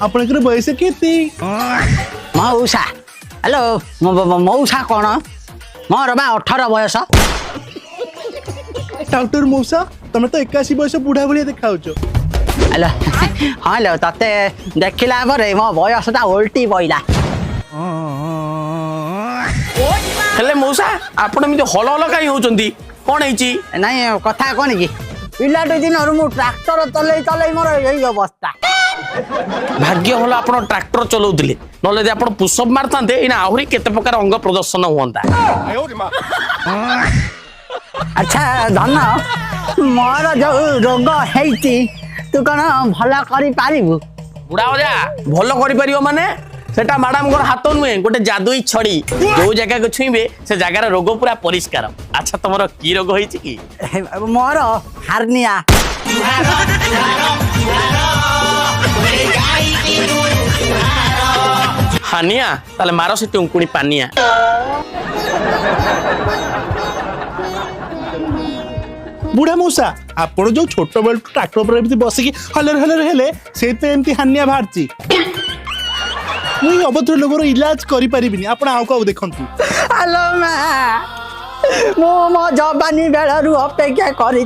आपनकर बयस केते मौसा हेलो मौसा कौन मोर बा 18 बयस डॉक्टर मौसा तमे तो 81 बयस बुढ़ा भलिया देखाउछ हेलो हाँ लो तते देखला बरे मो बयसटा उल्टी पइला हेले मौसा आपण एमती हल हल कहीं होचंदी कोन हेची नहीं कथा कौन कि पिलाटे दिन मु ट्रैक्टर चलै मोर यही अवस्था भाग्य होला आपण ट्रैक्टर चलाउथिले नले आपण पुशअप मारतांते इना आहुरी केते प्रकार अंग प्रदर्शन हुंता अच्छा धन मोर जो रोग हेती तू कौन भल करी पारिबु बुढ़ा हो जा भल करि परियो माने सेटा मैडम को हाथ नुहे गोटे जादुई छड़ी जो जगह को छुईबे से जगार रोग पूरा परिष्कार अच्छा तुमरो की रोग होईची की मोर हार्निया हानिया ताले मारो से टुंकुणी पानिया बुढ़ा मौसा आपण जो छोट बेल ट्रैक्टर पर एमती बसिकी हलर हलर हेले सेते एमती हानिया भारची मुई अभद्र लोगर इलाज करि परिबिनी आपण आउ काउ देखंतु हेलो मो मो जवानी बेलू अपेक्षा करी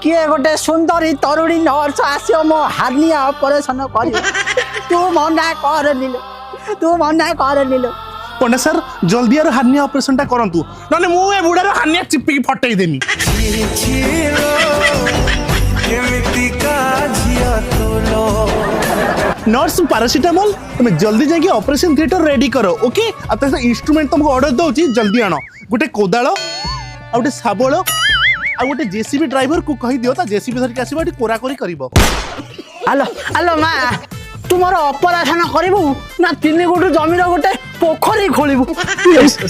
किए गोटे सुंदरी तरुणी नर्स आसो मो हार्निया ऑपरेशन कर तू मना कर नीलो पंडा सर जल्दी यार हानिया ऑपरेशन टा करंतु नने मु ए बुढ़ार हानिया चिपकी फटई देमी नर्स पैरासिटामोल तुम जल्दी जाके ऑपरेशन थिएटर रेडी करो ओके अब इंस्ट्रूमेंट तुमको ऑर्डर दउची जल्दी आनो गोटे कोदाळ आ गोटे साबळ आ गोटे जेसीबी ड्राइवर को कहि दियो ता जेसीबी धर के आसीबा कोरा कोरी करिवो हेलो हेलो माँ तुम ऑपरेशन करू ना 3 गुट जमीन गोटे पोखरी खोलू सर